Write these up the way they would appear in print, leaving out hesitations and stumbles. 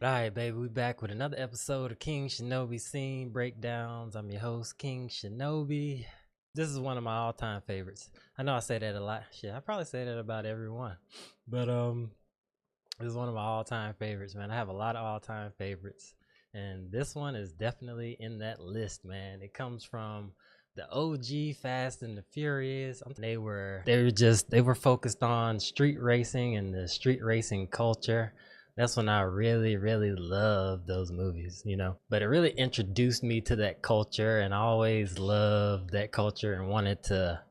All right, baby, we back with another episode of King Shinobi Scene Breakdowns. I'm your host, King Shinobi. This is one of my all-time favorites. I know I say that a lot. Shit, I probably say that about everyone. But this is one of my all-time favorites, man. I have a lot of all-time favorites. And this one is definitely in that list, man. It comes from the OG Fast and the Furious. They were focused on street racing and the street racing culture. That's when I really, really loved those movies. But it really introduced me to that culture, and I always loved that culture and wanted to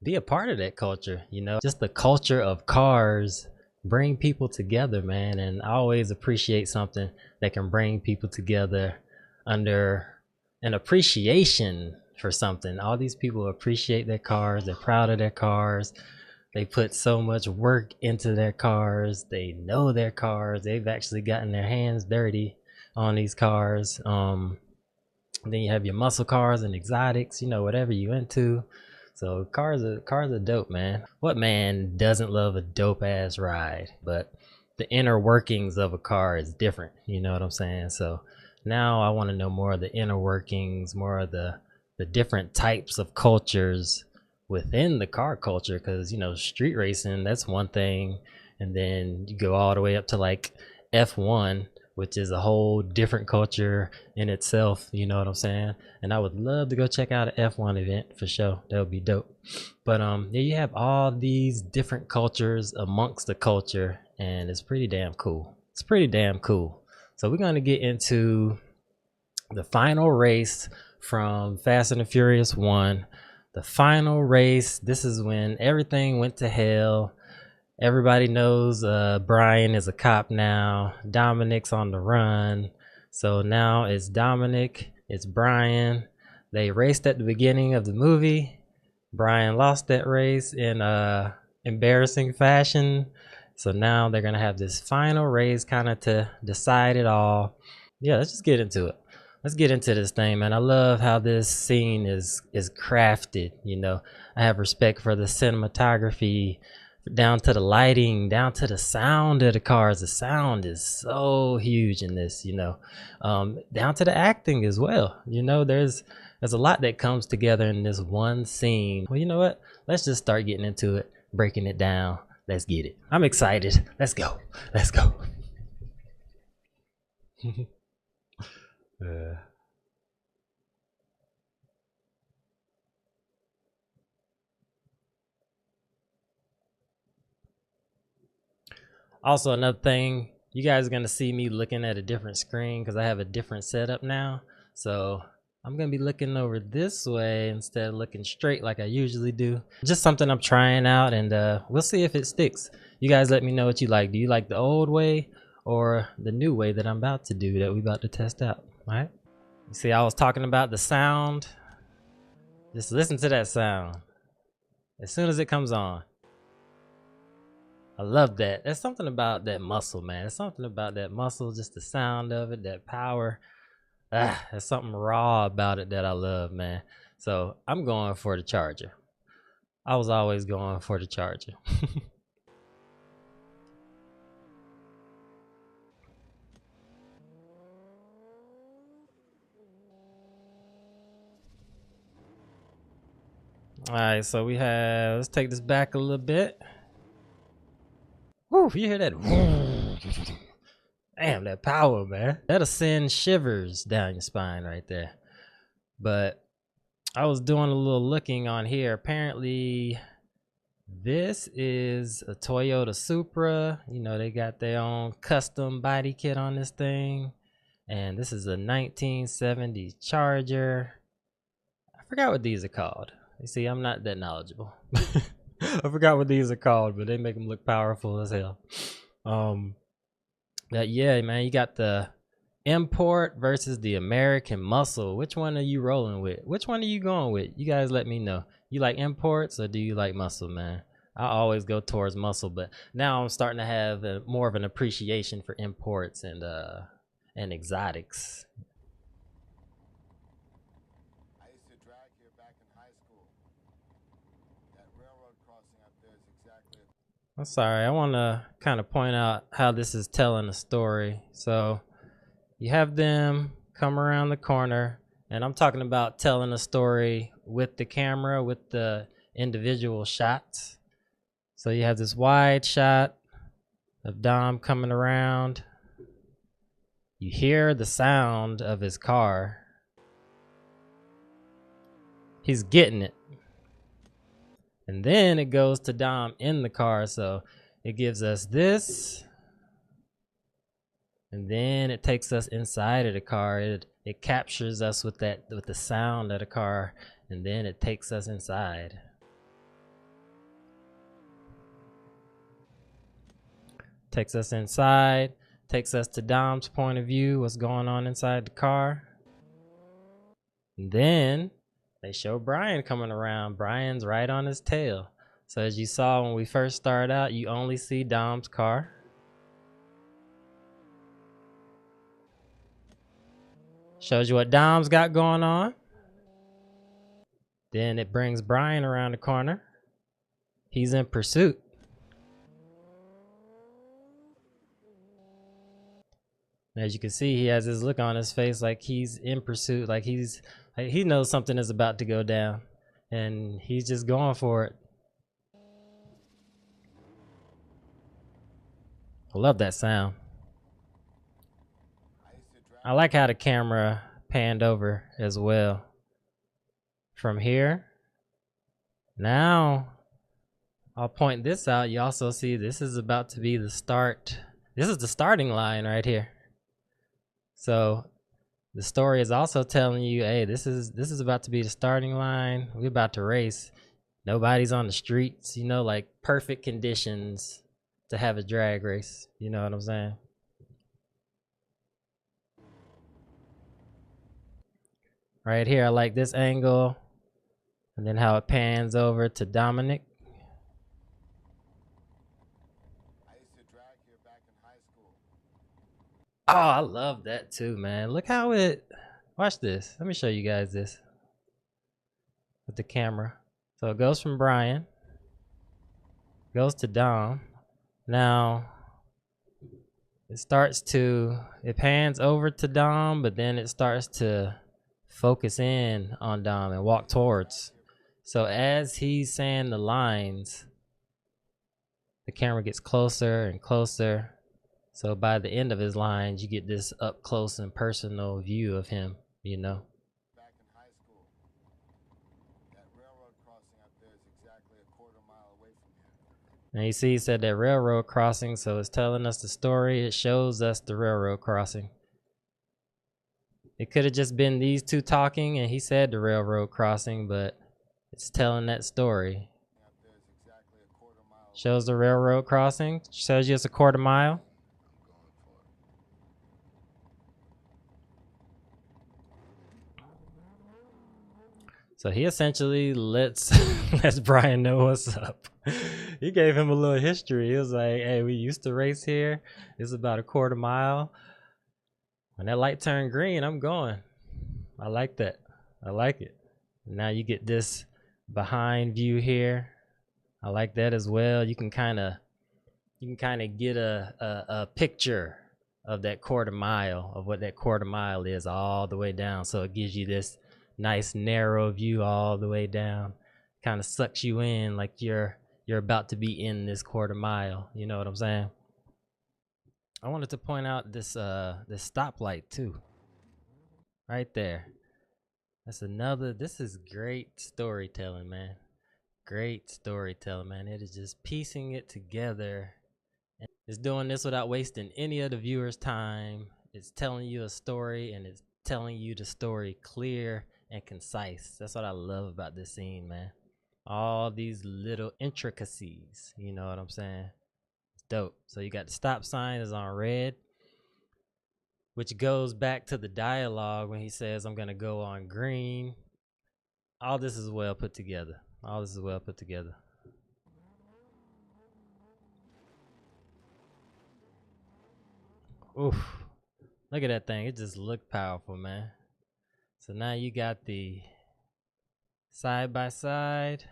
be a part of that culture. Just the culture of cars bring people together, man. And I always appreciate something that can bring people together under an appreciation for something. All these people appreciate their cars, they're proud of their cars, they put so much work into their cars. They know their cars. They've actually gotten their hands dirty on these cars. Then you have your muscle cars and exotics, whatever you into. So cars are dope, man. What man doesn't love a dope ass ride? But the inner workings of a car is different. You know what I'm saying? So now I want to know more of the inner workings, more of the different types of cultures within the car culture, because street racing, that's one thing, and then you go all the way up to like F1, which is a whole different culture in itself. You know what I'm saying? And I would love to go check out an F1 event for sure. That would be dope. But yeah, you have all these different cultures amongst the culture, and it's pretty damn cool. It's pretty damn cool. So we're going to get into the final race from Fast and the Furious 1. The final race, this is when everything went to hell. Everybody knows Brian is a cop now. Dominick's on the run. So now it's Dominick, it's Brian. They raced at the beginning of the movie. Brian lost that race in embarrassing fashion. So now they're going to have this final race kind of to decide it all. Yeah, let's just get into it. Let's get into this thing, man. I love how this scene is crafted. I have respect for the cinematography, down to the lighting, down to the sound of the cars. The sound is so huge in this. Down to the acting as well. There's a lot that comes together in this one scene. Well, you know what? Let's just start getting into it, breaking it down. Let's get it. I'm excited. Let's go. Let's go. Also, another thing, you guys are going to see me looking at a different screen because I have a different setup now. So I'm going to be looking over this way instead of looking straight like I usually do. Just something I'm trying out, and we'll see if it sticks. You guys let me know what you like. Do you like the old way or the new way that I'm about to do, that we about to test out? All right. You see, I was talking about the sound. Just listen to that sound as soon as it comes on. I love that. There's something about that muscle, man. There's something about that muscle, just the sound of it, that power. There's something raw about it that I love, man. So I'm going for the Charger. I was always going for the Charger. All right, so let's take this back a little bit. Woo, you hear that? Damn, that power, man. That'll send shivers down your spine right there. But I was doing a little looking on here. Apparently, this is a Toyota Supra. They got their own custom body kit on this thing. And this is a 1970 Charger. I forgot what these are called. You see, I'm not that knowledgeable. I forgot what these are called, but they make them look powerful as hell. Yeah, man, you got the import versus the American muscle. Which one are you rolling with? Which one are you going with? You guys let me know. You like imports or do you like muscle, man? I always go towards muscle, but now I'm starting to have more of an appreciation for imports and exotics. I used to drag here back in high school. That railroad crossing up there is exactly. I'm sorry. I want to kind of point out how this is telling a story. So You have them come around the corner, and I'm talking about telling a story with the camera, with the individual shots. So you have this wide shot of Dom coming around. You hear the sound of his car. He's getting it. And then it goes to Dom in the car. So it gives us this. And then it takes us inside of the car. It captures us with the sound of the car. And then it takes us inside. Takes us inside. Takes us to Dom's point of view, what's going on inside the car. And then they show Brian coming around. Brian's right on his tail. So as you saw when we first started out, you only see Dom's car. Shows you what Dom's got going on. Then it brings Brian around the corner. He's in pursuit. As you can see, he has this look on his face like he's in pursuit, like he knows something is about to go down, and he's just going for it. I love that sound. I like how the camera panned over as well. From here, now I'll point this out. You also see this is about to be the start. This is the starting line right here. So the story is also telling you, hey, this is about to be the starting line. We're about to race. Nobody's on the streets, you know, like perfect conditions to have a drag race. You know what I'm saying? Right here, I like this angle. And then how it pans over to Dominick. Oh, I love that too, man. Look how watch this. Let me show you guys this with the camera. So it goes from Brian, goes to Dom. Now it pans over to Dom, but then it starts to focus in on Dom and walk towards. So as he's saying the lines, the camera gets closer and closer. So by the end of his lines, you get this up close and personal view of him, you know. Back in high school, that railroad crossing up there is exactly a quarter mile away from here. And you see he said that railroad crossing, so it's telling us the story. It shows us the railroad crossing. It could have just been these two talking and he said the railroad crossing, but it's telling that story. Up there is exactly a quarter mile. Shows the railroad crossing, shows you it's a quarter mile. So he essentially lets Brian know what's up. He gave him a little history. He was like, hey, we used to race here. It's about a quarter mile. When that light turned green, I'm going. I like that. I like it. Now you get this behind view here. I like that as well. You can kind of get a picture of that quarter mile, of what that quarter mile is all the way down. So it gives you this nice narrow view all the way down. Kind of sucks you in like you're about to be in this quarter mile. You know what I'm saying? I wanted to point out this stoplight too. Right there. This is great storytelling, man. Great storytelling, man. It is just piecing it together. And it's doing this without wasting any of the viewers' time. It's telling you a story, and it's telling you the story clear and concise. That's what I love about this scene, man. All these little intricacies, you know what I'm saying? It's dope. So you got the stop sign is on red, which goes back to the dialogue when he says, I'm gonna go on green. All this is well put together. All this is well put together. Oof. Look at that thing. It just looked powerful, man. So now you got the side by side.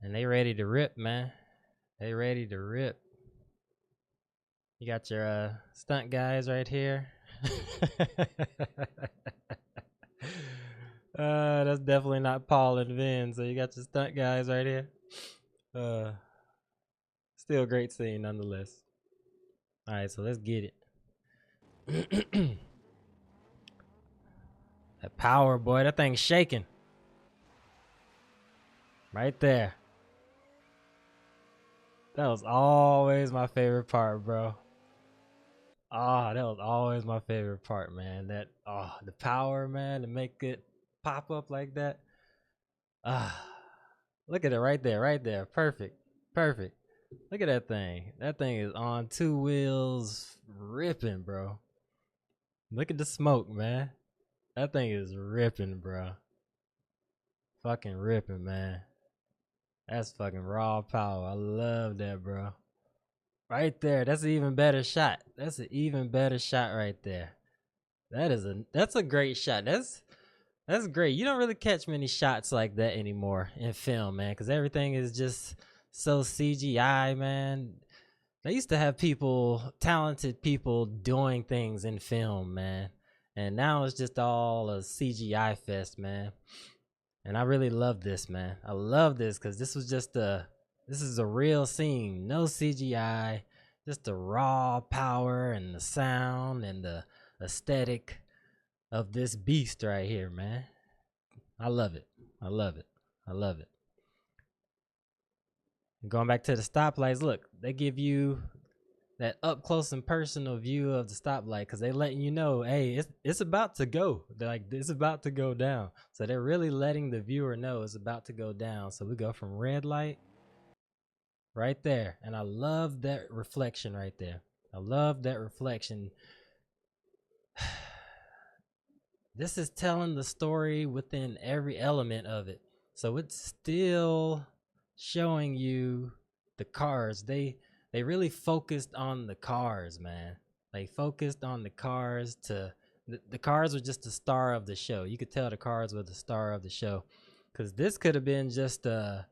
And they ready to rip, man. They ready to rip. You got your stunt guys right here. That's definitely not Paul and Vin. So you got your stunt guys right here. Still a great scene nonetheless. All right, so let's get it. That power, boy, that thing's shaking. Right there. That was always my favorite part, bro. Ah, that was always my favorite part, man. That the power, man, to make it pop up like that. Ah, look at it right there, right there. Perfect. Perfect. Look at that thing. That thing is on two wheels ripping, bro. Look at the smoke, man. That thing is ripping, bro. Fucking ripping, man. That's fucking raw power. I love that, bro. Right there. That's an even better shot. That's an even better shot right there. That's a great shot. That's great. You don't really catch many shots like that anymore in film, man, because everything is just so CGI, man. They used to have talented people doing things in film, man. And now it's just all a CGI fest, man. And I really love this, man. I love this because this is a real scene. No CGI, just the raw power and the sound and the aesthetic of this beast right here, man. I love it. I love it. I love it. And going back to the stoplights, look, they give you that up close and personal view of the stoplight because they letting you know, hey, it's about to go. They're like, it's about to go down. So they're really letting the viewer know it's about to go down. So we go from red light right there. And I love that reflection right there. I love that reflection. This is telling the story within every element of it. So it's still showing you the cars. They really focused on the cars, man. They focused on the cars the cars were just the star of the show. You could tell the cars were the star of the show. Cause this could have been just a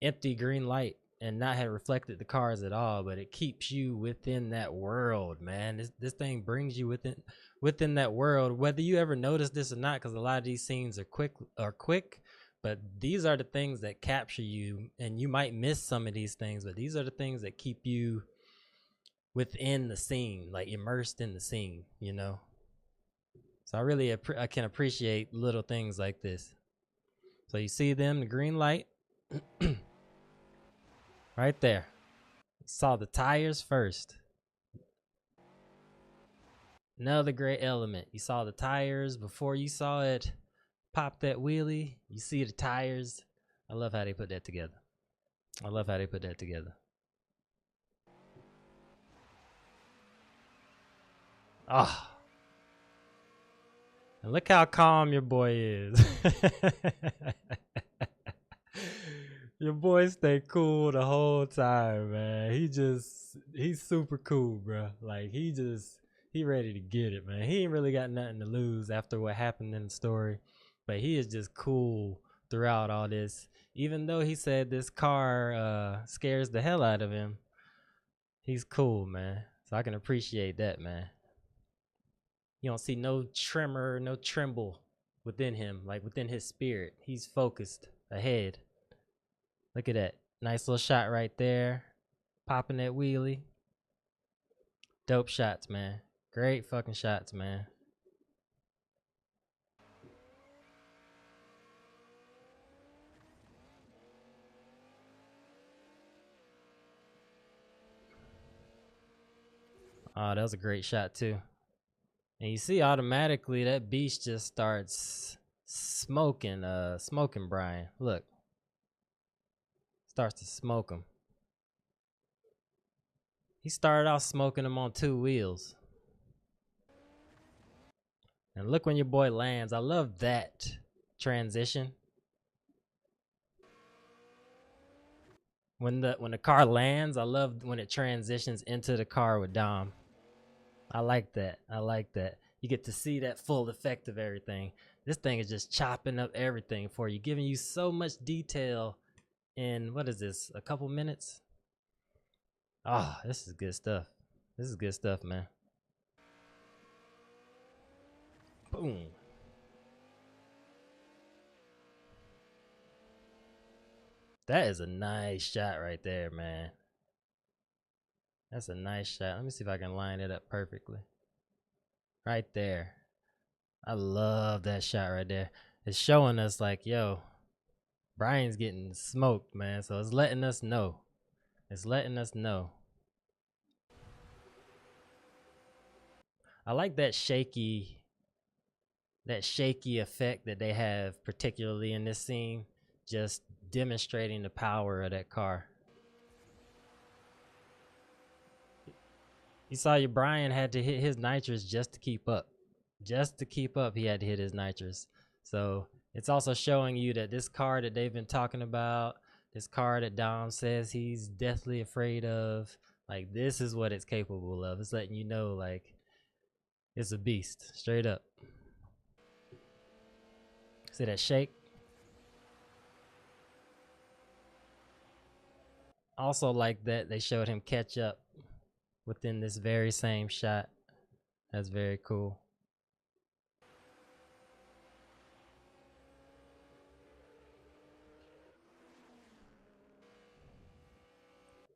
empty green light and not have reflected the cars at all, but it keeps you within that world, man. This thing brings you within that world, whether you ever notice this or not, because a lot of these scenes are quick, but these are the things that capture you, and you might miss some of these things, but these are the things that keep you within the scene, like immersed in the scene, you know. So I can appreciate little things like this. So you see them, the green light, right there. Saw the tires first. Another great element. You saw the tires before you saw it pop that wheelie. You see the tires. I love how they put that together. I love how they put that together. Oh. And look how calm your boy is. Your boy stay cool the whole time, man. He's super cool, bro. Like he ready to get it, man. He ain't really got nothing to lose after what happened in the story, but he is just cool throughout all this. Even though he said this car scares the hell out of him, he's cool, man. So I can appreciate that, man. You don't see no tremor, no tremble within him, like within his spirit. He's focused ahead. Look at that. Nice little shot right there. Popping that wheelie. Dope shots, man. Great fucking shots, man. Oh, that was a great shot too. And you see automatically that beast just starts smoking Brian. Look. Starts to smoke him. He started off smoking him on two wheels. And look when your boy lands. I love that transition. When the car lands, I love when it transitions into the car with Dom. I like that. I like that. You get to see that full effect of everything. This thing is just chopping up everything for you, giving you so much detail in, what is this, a couple minutes? Oh, this is good stuff. This is good stuff, man. Boom. That is a nice shot right there, man. That's a nice shot. Let me see if I can line it up perfectly. Right there. I love that shot right there. It's showing us like, yo, Brian's getting smoked, man. So it's letting us know. It's letting us know. I like that shaky effect that they have, particularly in this scene, just demonstrating the power of that car. You saw your Brian had to hit his nitrous just to keep up. Just to keep up, he had to hit his nitrous. So it's also showing you that this car that they've been talking about, this car that Dom says he's deathly afraid of, like, this is what it's capable of. It's letting you know, like, it's a beast, straight up. See that shake? Also like that they showed him catch up within this very same shot. That's very cool.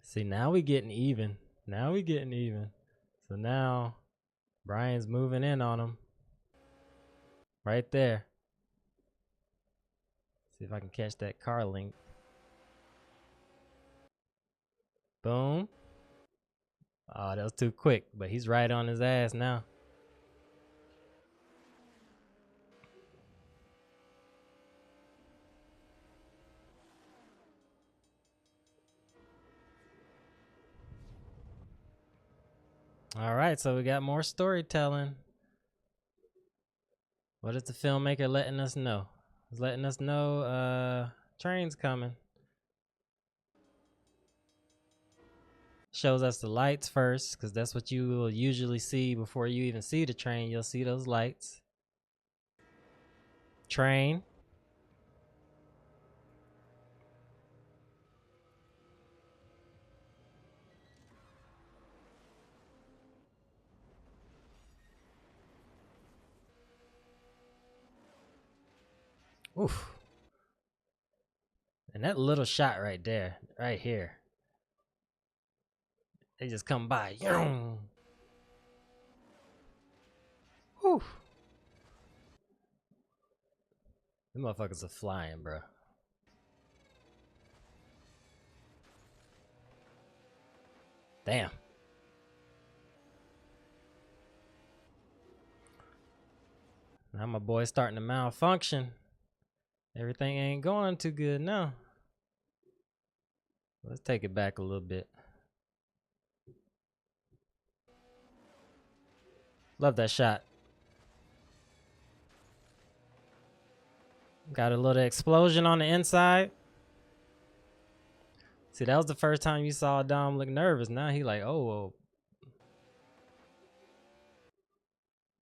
See, now we getting even. Now we getting even. So now Brian's moving in on him. Right there. See if I can catch that car link. Boom. Oh, that was too quick, but he's right on his ass now. All right, so we got more storytelling. What is the filmmaker letting us know? He's letting us know train's coming. Shows us the lights first, because that's what you will usually see before you even see the train. You'll see those lights. Train. Oof. And that little shot right there, right here. They just come by. Whew. The motherfuckers are flying, bro. Damn. Now my boy's starting to malfunction. Everything ain't going too good now. Let's take it back a little bit. Love that shot. Got a little explosion on the inside. See, that was the first time you saw Dom look nervous. Now he like, oh, whoa.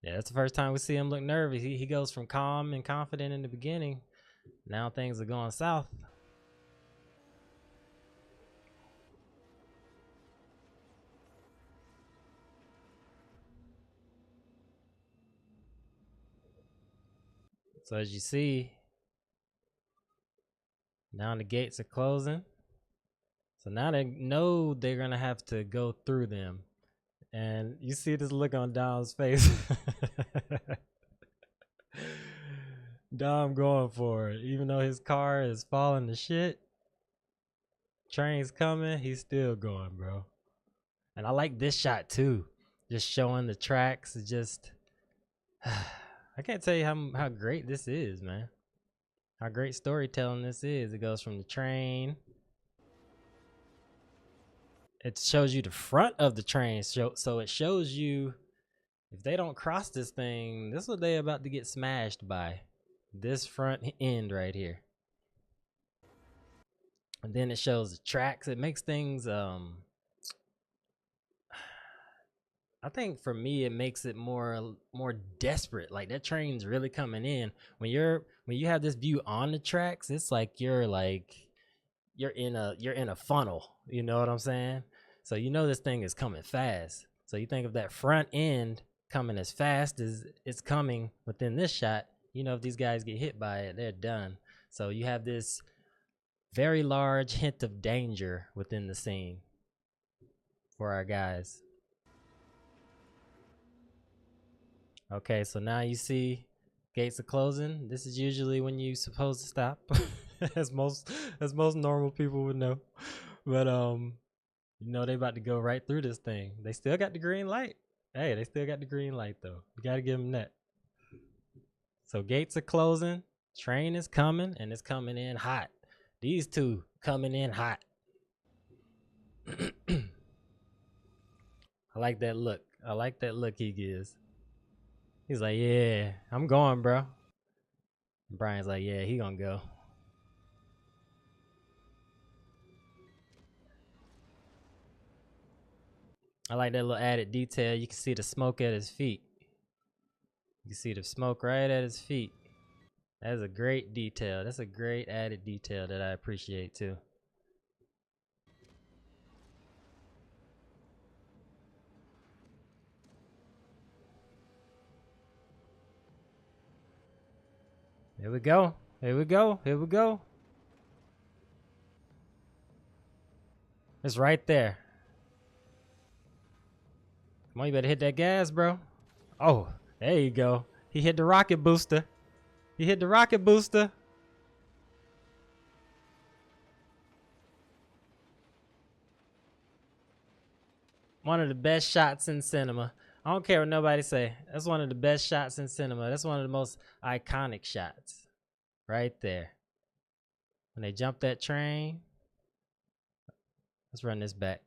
Yeah, that's the first time we see him look nervous. He goes from calm and confident in the beginning. Now things are going south. So as you see, now the gates are closing. So now they know they're going to have to go through them. And you see this look on Dom's face. Dom going for it. Even though his car is falling to shit, train's coming, he's still going, bro. And I like this shot too. Just showing the tracks. Just I can't tell you how great this is, man. How great storytelling this is. It goes from the train. It shows you the front of the train. So it shows you if they don't cross this thing, this is what they about to get smashed by. This front end right here. And then it shows the tracks. It makes things I think for me it makes it more desperate. Like that train's really coming in. When you have this view on the tracks, it's like you're in a funnel. You know what I'm saying? So you know this thing is coming fast. So you think of that front end coming as fast as it's coming within this shot. You know, if these guys get hit by it, they're done. So you have this very large hint of danger within the scene for our guys. Okay, so now you see gates are closing. This is usually when you're supposed to stop, as most normal people would know. But you know they about to go right through this thing. They still got the green light. Hey, they still got the green light though. You gotta give them that. So gates are closing, train is coming, and it's coming in hot. These two coming in hot. I like that look. I like that look he gives. He's like, yeah, I'm going, bro. And Brian's like, yeah, he gonna go. I like that little added detail. You can see the smoke at his feet. You can see the smoke right at his feet. That's a great detail. That's a great added detail that I appreciate too. Here we go. Here we go. Here we go. It's right there. Come on, you better hit that gas, bro. Oh, there you go. He hit the rocket booster. He hit the rocket booster. One of the best shots in cinema. I don't care what nobody say. That's one of the best shots in cinema. That's one of the most iconic shots. Right there. When they jump that train. Let's run this back.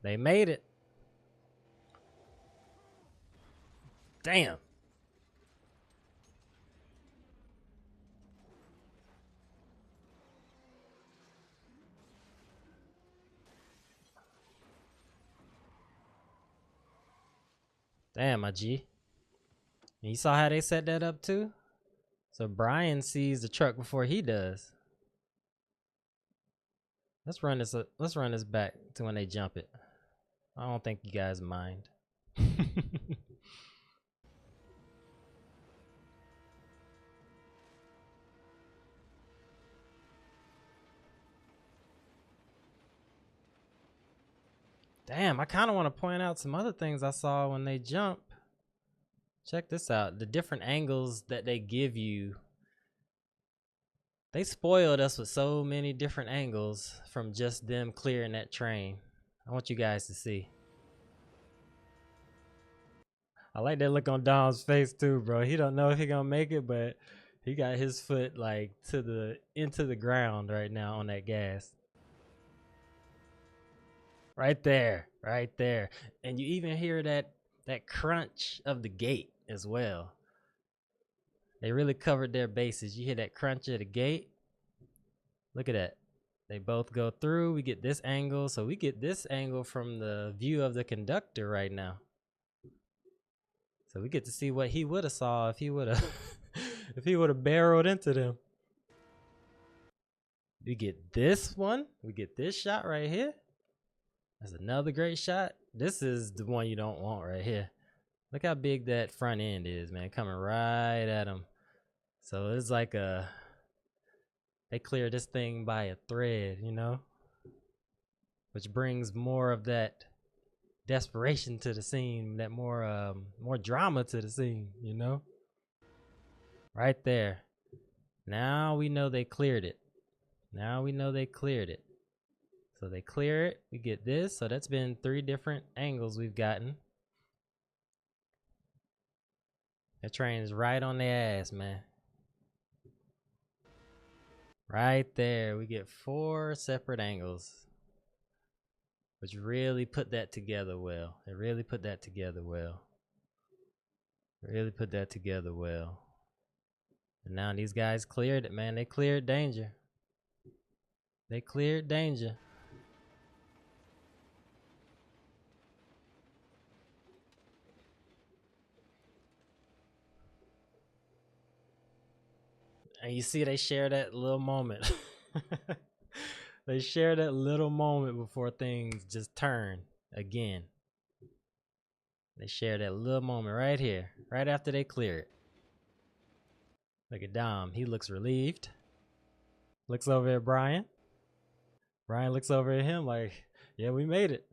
They made it. Damn. Damn, my G. And you saw how they set that up too? So Brian sees the truck before he does. Let's run this back to when they jump it. I don't think you guys mind. Damn, I kind of want to point out some other things I saw when they jump. Check this out. The different angles that they give you. They spoiled us with so many different angles from just them clearing that train. I want you guys to see. I like that look on Dom's face too, bro. He don't know if he gonna make it, but he got his foot like into the ground right now on that gas. Right there, right there. And you even hear that crunch of the gate as well. They really covered their bases. You hear that crunch of the gate. Look at that. They both go through. We get this angle. So we get this angle from the view of the conductor right now. So we get to see what he would have saw if he would have if he would have barreled into them. We get this one. We get this shot right here. That's another great shot. This is the one you don't want right here. Look how big that front end is, man. Coming right at him. So it's like they clear this thing by a thread, you know? Which brings more of that desperation to the scene, that more drama to the scene, you know? Right there. Now we know they cleared it. Now we know they cleared it. So they clear it. We get this. So that's been 3 different angles we've gotten. That train is right on their ass, man. Right there. We get 4 separate angles. Which really put that together well. It really put that together well. Really put that together well. And now these guys cleared it, man. They cleared danger. They cleared danger. And you see, they share that little moment. They share that little moment before things just turn again. They share that little moment right here, right after they clear it. Look at Dom. He looks relieved. Looks over at Brian. Brian looks over at him like, yeah, we made it.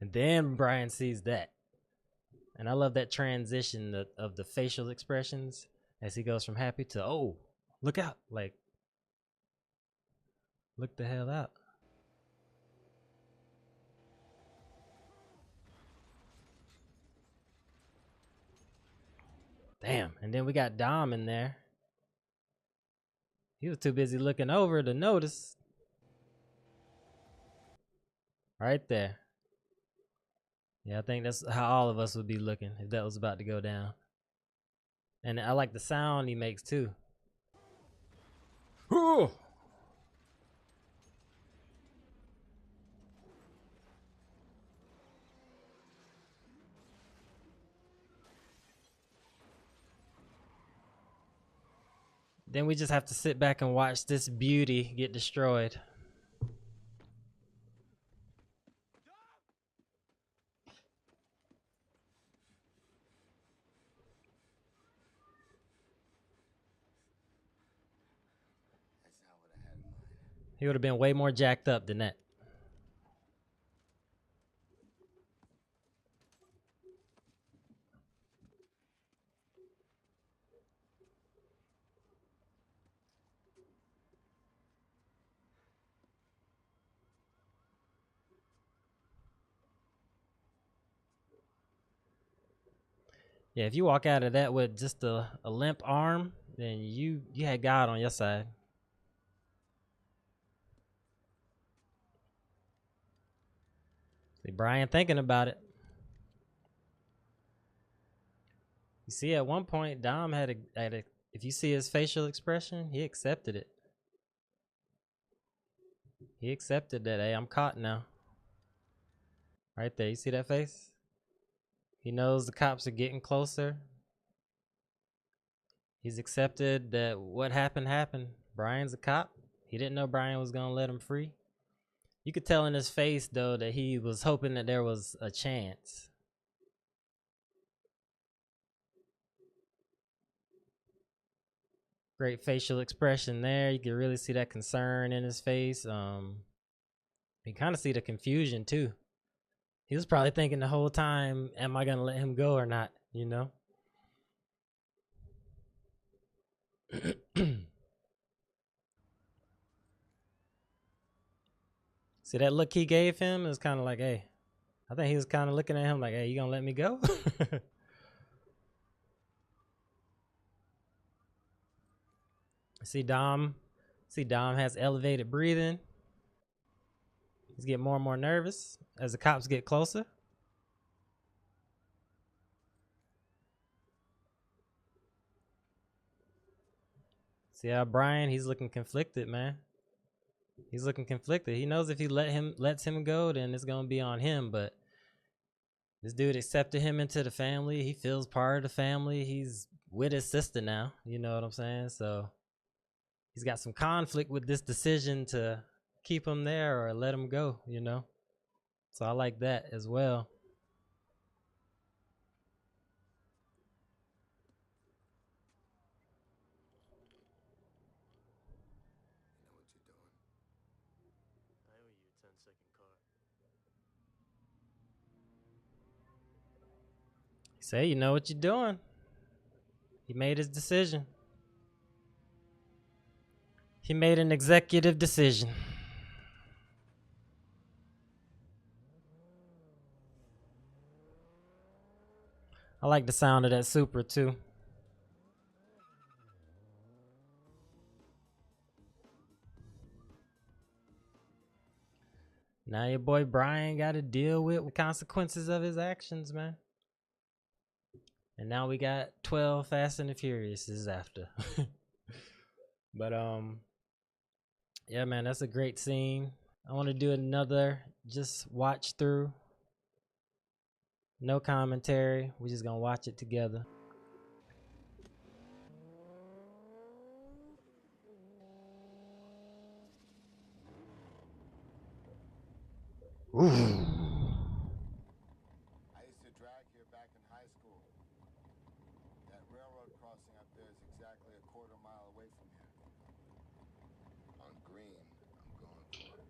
And then Brian sees that. And I love that transition of the facial expressions as he goes from happy to, oh, look out. Like, look the hell out. Damn. And then we got Dom in there. He was too busy looking over to notice. Right there. Yeah, I think that's how all of us would be looking if that was about to go down. And I like the sound he makes too. Ooh. Then we just have to sit back and watch this beauty get destroyed. That's not what I had in mind. He would have been way more jacked up than that. Yeah, if you walk out of that with just a limp arm, then you had God on your side. See Brian thinking about it. You see, at one point, Dom had a if you see his facial expression, he accepted it. He accepted that, hey, I'm caught now. Right there, you see that face? He knows the cops are getting closer. He's accepted that what happened happened. Brian's a cop. He didn't know Brian was going to let him free. You could tell in his face, though, that he was hoping that there was a chance. Great facial expression there. You can really see that concern in his face. You kind of see the confusion, too. He was probably thinking the whole time, am I going to let him go or not, you know? See that look he gave him? It was kind of like, hey, I think he was kind of looking at him like, hey, you gonna let me go? See Dom has elevated breathing. He's getting more and more nervous as the cops get closer. See how Brian, he's looking conflicted, man. He's looking conflicted. He knows if he lets him go, then it's gonna be on him. But this dude accepted him into the family. He feels part of the family. He's with his sister now. You know what I'm saying? So he's got some conflict with this decision to keep him there or let him go, you know? So I like that as well. You know what you're doing? I owe you a 10-second car. He said, you know what you're doing. He made his decision. He made an executive decision. I like the sound of that Supra too. Now your boy Brian got to deal with the consequences of his actions, man. And now we got 12 Fast and the Furious is after. But yeah, man, that's a great scene. I want to do another just watch through. No commentary. We're just gonna watch it together. Ooh. I used to drag here back in high school. That railroad crossing up there is exactly a quarter mile away from here. On green, I'm going for it.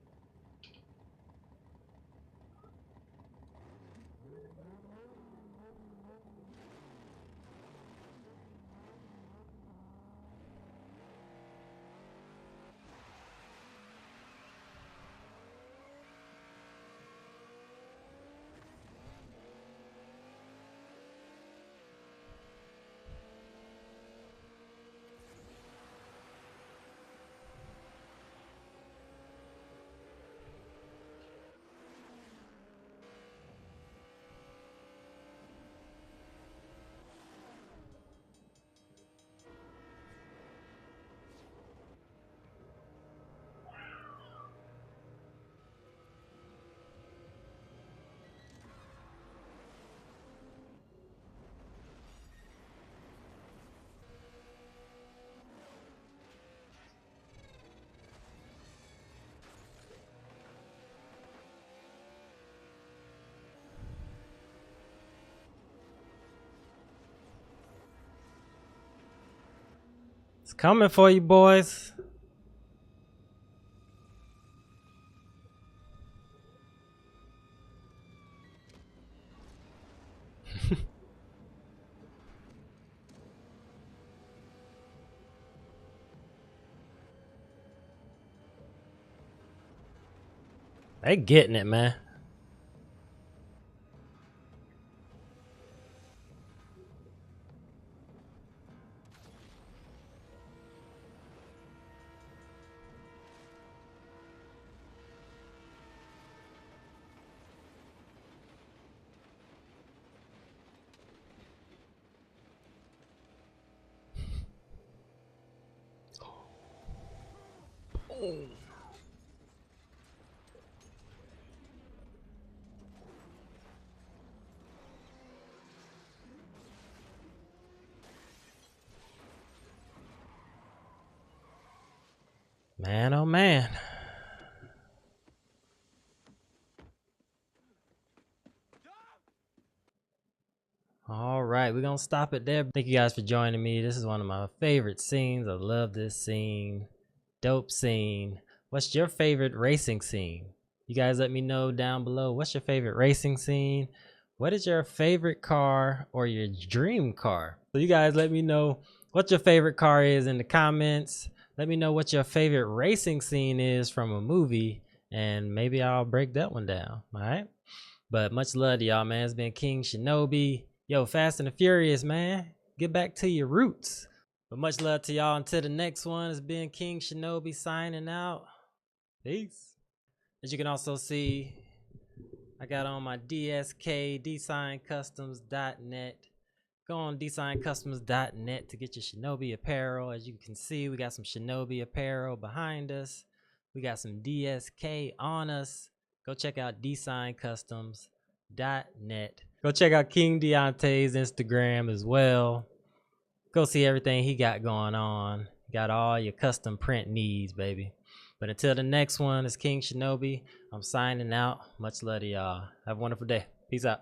It's coming for you, boys. They getting it, man. Man, oh man. All right, we're gonna stop it there. Thank you guys for joining me. This is one of my favorite scenes. I love this scene. Dope scene. What's your favorite racing scene? You guys let me know down below. What's your favorite racing scene? What is your favorite car or your dream car? So you guys let me know what your favorite car is in the comments. Let me know what your favorite racing scene is from a movie, and maybe I'll break that one down. All right. But much love to y'all, man. It's been King Shinobi. Yo, Fast and the Furious, man. Get back to your roots. But much love to y'all. Until the next one, it's been King Shinobi signing out. Peace. As you can also see, I got on my DSK, designcustoms.net. Go on designcustoms.net to get your Shinobi apparel. As you can see, we got some Shinobi apparel behind us. We got some DSK on us. Go check out designcustoms.net. Go check out King Deontay's Instagram as well. Go see everything he got going on. Got all your custom print needs, baby. But until the next one, it's King Shinobi. I'm signing out. Much love to y'all. Have a wonderful day. Peace out.